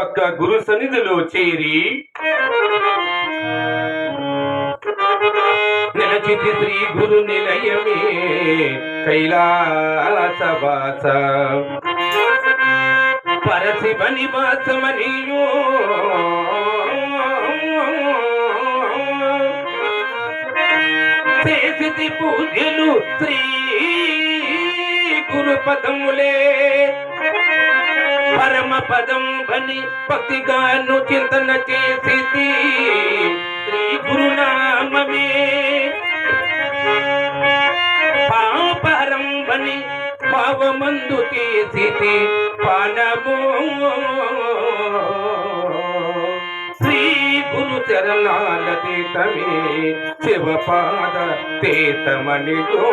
పక్క గురు సన్నిధిలో చేరి నిలచితి శ్రీ గురు నిలయమే కైలాసవాస పరశివ నివాసమనియో చేసి పూజలు శ్రీ గురు పదములే పరమ పదం బని భక్తిగాను చింతన చేసి శ్రీ గురునామమే పాపరం బని భావమందు చేసి పానము శ్రీ గురు చరణాల తీతమే శివపాద తీతమణితో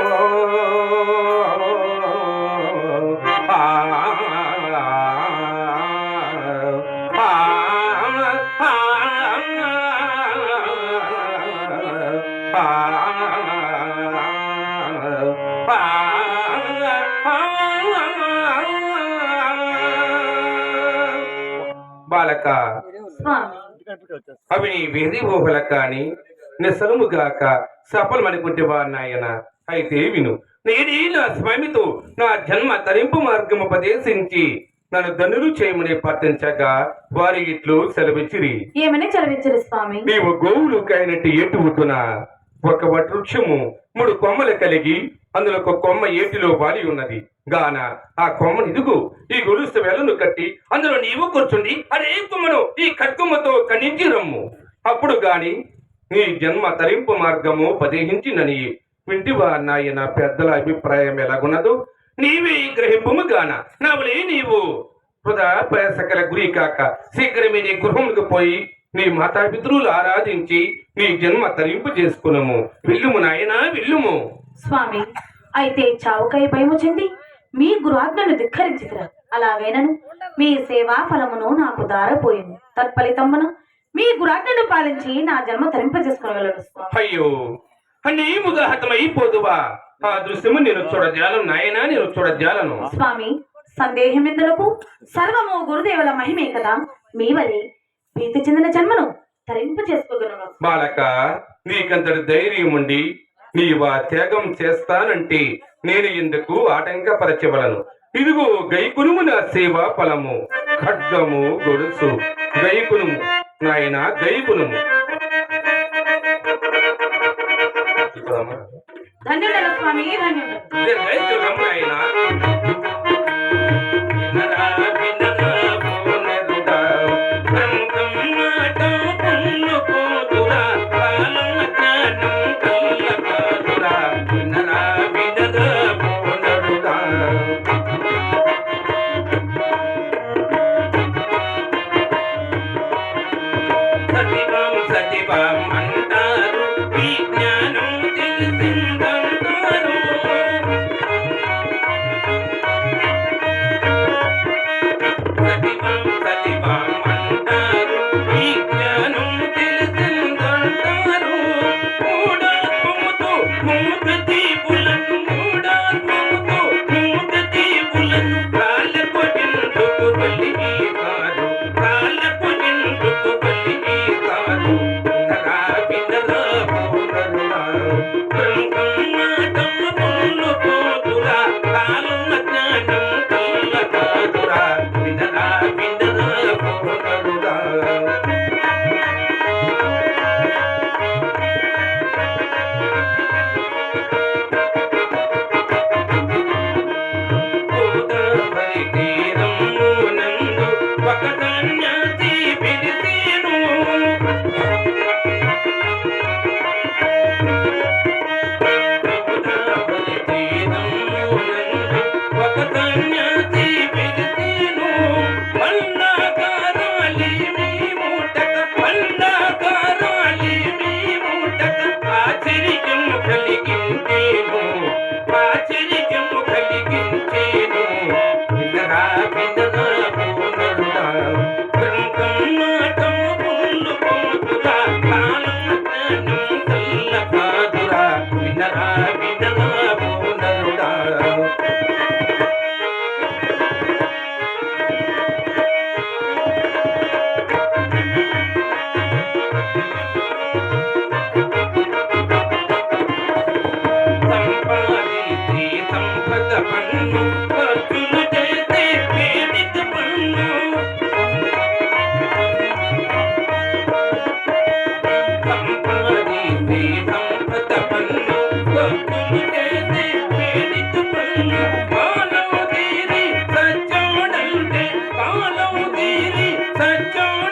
బాలక అవి నీ వేది ఊహల కాని నిసలుముగాక సఫలమనుకుంటేవా నాయన అయితే విను నేనే నా స్వామితో నా జన్మ తరింపు మార్గం ఉపదేశించి నన్ను ధనులు చేయమని ప్రార్థించగా వారి ఇట్లు సెలవిచ్చిరి. ఏమని సెలవిచ్చిరి స్వామి? నీవు గోవులు కాయనట్టు ఏటు ఉద్దున ఒక వృక్షము 3 కొమ్మలు కలిగి అందులో ఒక కొమ్మ ఏటిలో వాలి ఉన్నది గాన ఆ కొమ్మను ఇదుగు ఈ గొలుసు వేలను కట్టి అందులో నీవు కూర్చుండి అదే కొమ్మను ఈ కట్కొమ్మతో ఖండించి రమ్ము. అప్పుడు గాని నీ జన్మ తరింపు మార్గము ఉపదేశించినని వింటివా నాయన పెద్దల అభిప్రాయం ఎలాగున్నదో నీవే గ్రహింపుము గాన నావలే నీవు హృదా ప్రయాసకల గురి కాక శీఘ్రమే నీ గృహముకు పోయి నీ మాతాపితృలు ఆరాధించి నీ జన్మ తరింపు చేసుకున్నాము. విల్లుము నాయనా విల్లుము. స్వామి అయితే చావుకై భయము చెంది మీ గురుఆజ్ఞను ధిక్కరించిరా. అలాగైనను మీ సేవా ఫలమును నాకు దారపోయింది. తత్ఫలితమున మీ గురుఆజ్ఞను పాలించి నా జన్మ తరింపజేసుకునగలడు. అయ్యో నీముగా హతమైపోదువా? ఆ దృశ్యము నేను చూడజాలను నాయనా, నేను చూడజాలను. స్వామి సందేహం ఎందులకు? సర్వము గురుదేవుల మహిమే కదా. మీ వలె ప్రీతి చెందిన జన్మను తరింపు చేసుకోగలను. బాలక నీకంతటి ధైర్యం ఉండి నీవా త్యాగం చేస్తానంటే నేను ఎందుకు ఆటంకపరచవలను? ఇదిగో గైకునుము నా సేవా ఫలము ఖడ్గము గొడుసు గైకునుము నాయన గైకునుము. ధన్యుడలు స్వామి ధన్యుడలు. నాయనా కలిగించేను సత్యం